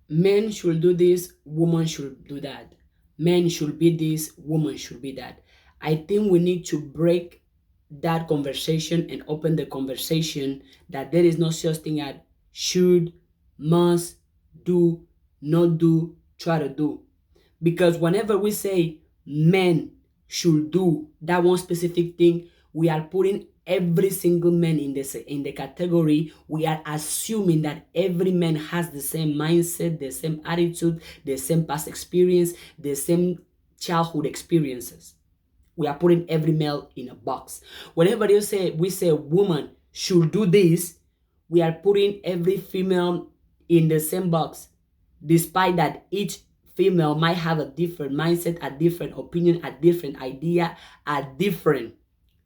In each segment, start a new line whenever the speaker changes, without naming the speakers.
Men should do this, women should do that. Men should be this, women should be that. I think we need to break that conversation and open the conversation that there is no such thing as should, must, do, not do, try to do. Because whenever we say men should do that one specific thing, we are putting every single man in the category. We are assuming that every man has the same mindset, the same attitude, the same past experience, the same childhood experiences. We are putting every male in a box. Whenever we say woman should do this, we are putting every female in the same box, despite that each female might have a different mindset, a different opinion, a different idea, a different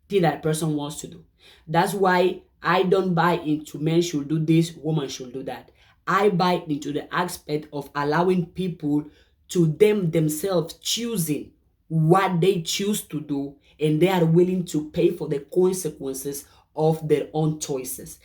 thing that person wants to do. That's why I don't buy into men should do this, woman should do that. I buy into the aspect of allowing people to themselves choosing what they choose to do, and they are willing to pay for the consequences of their own choices.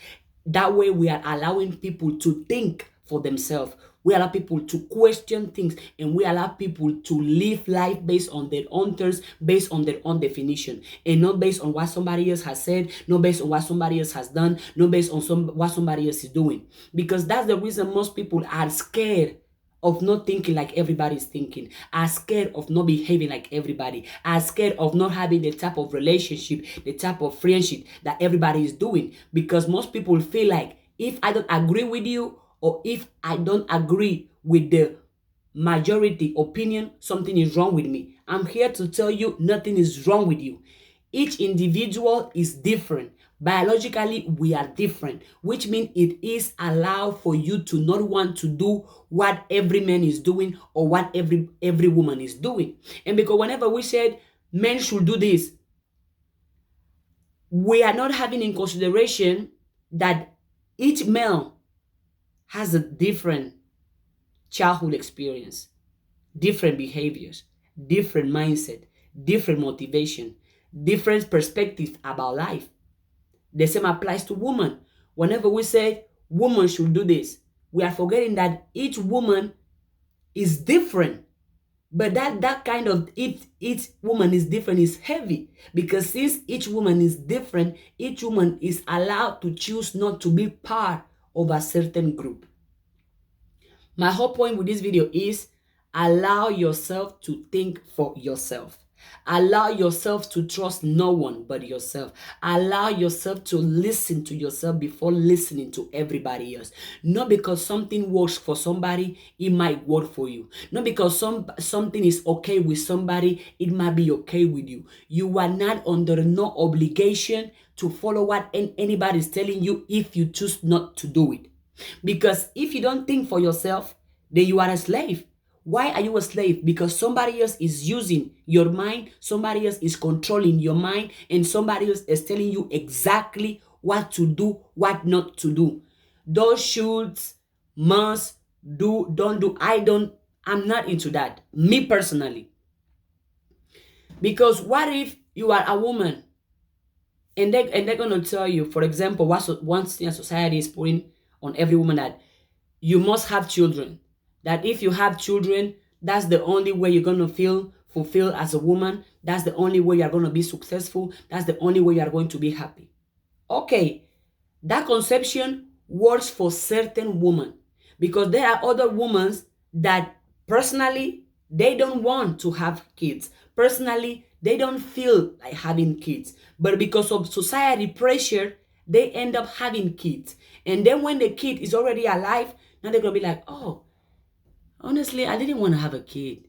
That way, we are allowing people to think for themselves. We allow people to question things, and we allow people to live life based on their own terms, based on their own definition, and not based on what somebody else has said, not based on what somebody else has done, not based on what somebody else is doing. Because that's the reason most people are scared of not thinking like everybody's thinking, are scared of not behaving like everybody, are scared of not having the type of relationship, the type of friendship that everybody is doing. Because most people feel like if I don't agree with you, or if I don't agree with the majority opinion, something is wrong with me. I'm here to tell you nothing is wrong with you. Each individual is different. Biologically, we are different, which means it is allowed for you to not want to do what every man is doing or what every woman is doing. And because whenever we said men should do this, we are not having in consideration that each male has a different childhood experience, different behaviors, different mindset, different motivation, different perspective about life. The same applies to women. Whenever we say woman should do this, we are forgetting that each woman is different. But that kind of each woman is different is heavy, because since each woman is different, each woman is allowed to choose not to be part of a certain group. My whole point with this video is allow yourself to think for yourself. Allow yourself to trust no one but yourself. Allow yourself to listen to yourself before listening to everybody else. Not because something works for somebody, it might work for you. Not because something is okay with somebody, it might be okay with you. You are not under no obligation to follow what anybody is telling you if you choose not to do it. Because if you don't think for yourself, then you are a slave. Why are you a slave? Because somebody else is using your mind, somebody else is controlling your mind, and somebody else is telling you exactly what to do, what not to do. Those shoulds, must, do, don't do. I'm not into that. Me personally. Because what if you are a woman and they're gonna tell you, for example, one thing society is putting on every woman, that you must have children. That if you have children, that's the only way you're going to feel fulfilled as a woman. That's the only way you're going to be successful. That's the only way you're going to be happy. Okay, that conception works for certain women, because there are other women that personally they don't want to have kids. Personally, they don't feel like having kids, but because of society pressure, they end up having kids. And then when the kid is already alive, now they're gonna be like, oh, honestly, I didn't want to have a kid.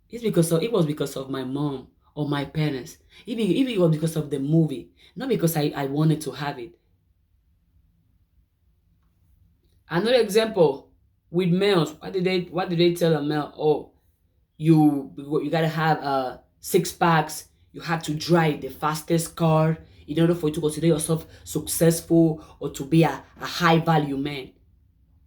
It was because of my mom or my parents. If it was because of the movie, not because I wanted to have it. Another example with males, what do they tell a male? Oh, you gotta have six packs, you have to drive the fastest car in order for you to consider yourself successful or to be a high value man.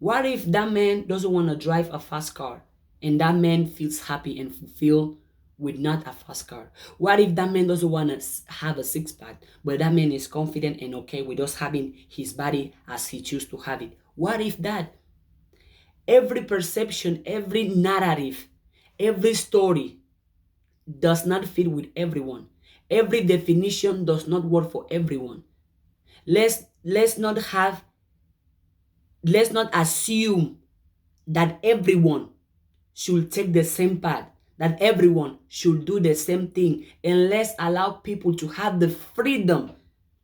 What if that man doesn't want to drive a fast car, and that man feels happy and fulfilled with not a fast car? What if that man doesn't want to have a six pack, but that man is confident and okay with just having his body as he chooses to have it? What if that? Every perception, every narrative, every story does not fit with everyone. Every definition does not work for everyone. Let's not have let's not assume that everyone should take the same path, that everyone should do the same thing, and let's allow people to have the freedom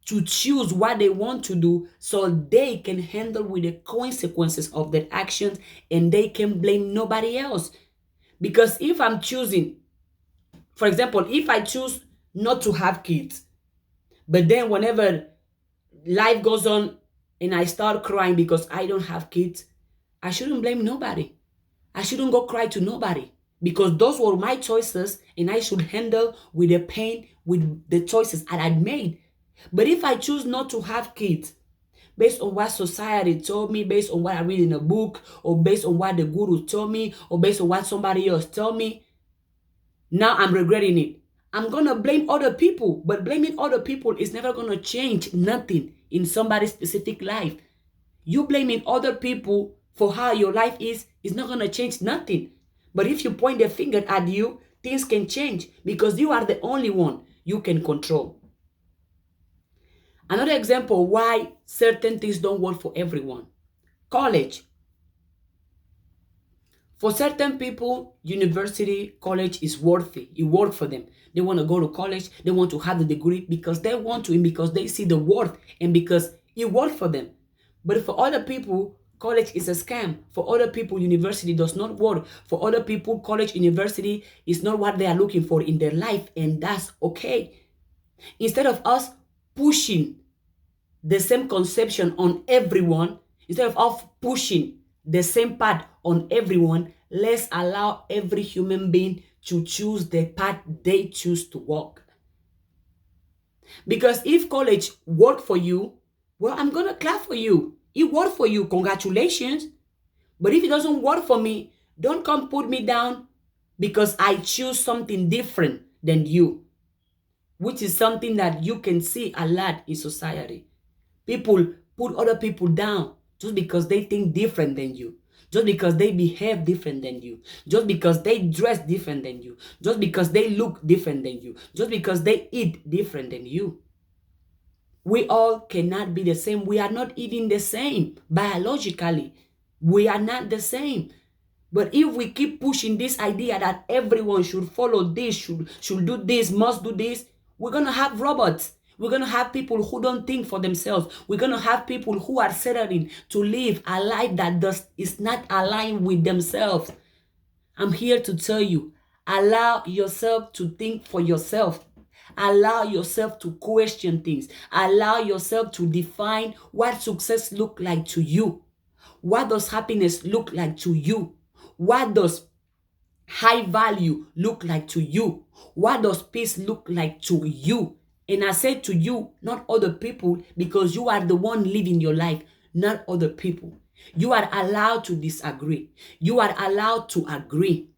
to choose what they want to do so they can handle with the consequences of their actions and they can blame nobody else. Because if I'm choosing, for example, if I choose not to have kids, but then whenever life goes on and I start crying because I don't have kids, I shouldn't blame nobody. I shouldn't go cry to nobody because those were my choices and I should handle with the pain with the choices that I made. But if I choose not to have kids based on what society told me, based on what I read in a book, or based on what the guru told me, or based on what somebody else told me, now I'm regretting it. I'm going to blame other people, but blaming other people is never going to change nothing in somebody's specific life. You blaming other people for how your life is not going to change nothing. But if you point the finger at you, things can change because you are the only one you can control. Another example why certain things don't work for everyone. College. For certain people, university, college is worthy. It works for them. They want to go to college. They want to have the degree because they want to and because they see the worth and because it works for them. But for other people, college is a scam. For other people, university does not work. For other people, college, university is not what they are looking for in their life, and that's okay. Instead of us pushing the same conception on everyone, instead of us pushing the same path on everyone, let's allow every human being to choose the path they choose to walk. Because if college worked for you, well, I'm going to clap for you. It worked for you. Congratulations. But if it doesn't work for me, don't come put me down because I choose something different than you, which is something that you can see a lot in society. People put other people down just because they think different than you, just because they behave different than you, just because they dress different than you, just because they look different than you, just because they eat different than you. We all cannot be the same. We are not eating the same biologically. We are not the same. But if we keep pushing this idea that everyone should follow this, should do this, must do this, we're going to have robots. We're going to have people who don't think for themselves. We're going to have people who are settling to live a life that is not aligned with themselves. I'm here to tell you, allow yourself to think for yourself. Allow yourself to question things. Allow yourself to define what success look like to you. What does happiness look like to you? What does high value look like to you? What does peace look like to you? And I say to you, not other people, because you are the one living your life, not other people. You are allowed to disagree. You are allowed to agree.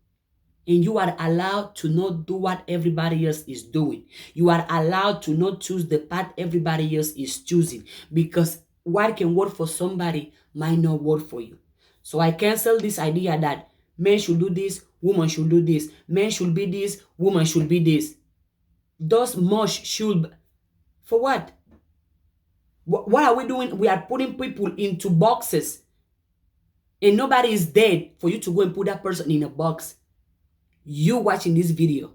And you are allowed to not do what everybody else is doing. You are allowed to not choose the path everybody else is choosing, because what can work for somebody might not work for you. So I cancel this idea that men should do this, women should do this, men should be this, women should be this. Those much should, for what? What are we doing? We are putting people into boxes, and nobody is dead for you to go and put that person in a box. You watching this video,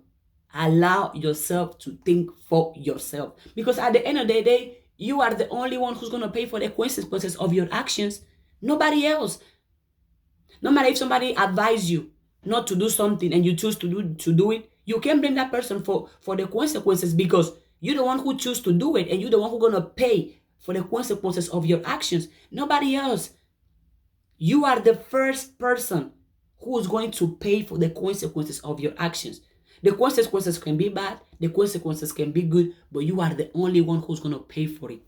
allow yourself to think for yourself, because at the end of the day, you are the only one who's going to pay for the consequences of your actions. Nobody else. No matter if somebody advised you not to do something and you choose to do it, you can't blame that person for the consequences, because you're the one who choose to do it and you're the one who's going to pay for the consequences of your actions. Nobody else. You are the first person who is going to pay for the consequences of your actions. The consequences can be bad, the consequences can be good, but you are the only one who's going to pay for it.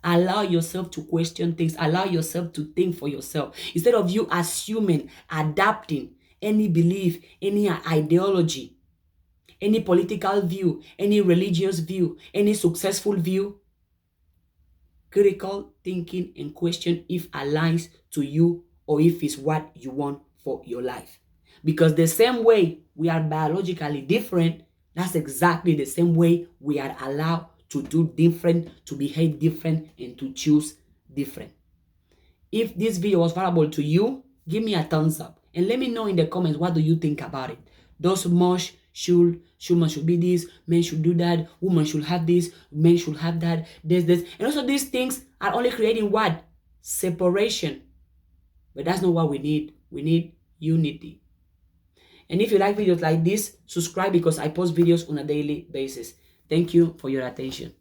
Allow yourself to question things. Allow yourself to think for yourself. Instead of you assuming, adapting any belief, any ideology, any political view, any religious view, any successful view, critical thinking and question if aligns to you or if it's what you want for your life. Because the same way we are biologically different, that's exactly the same way we are allowed to do different, to behave different, and to choose different. If this video was valuable to you, give me a thumbs up and let me know in the comments, what do you think about it? Does much man should be this, men should do that, women should have this, men should have that, this. And also these things are only creating what? Separation. But that's not what we need. We need unity. And if you like videos like this, subscribe because I post videos on a daily basis. Thank you for your attention.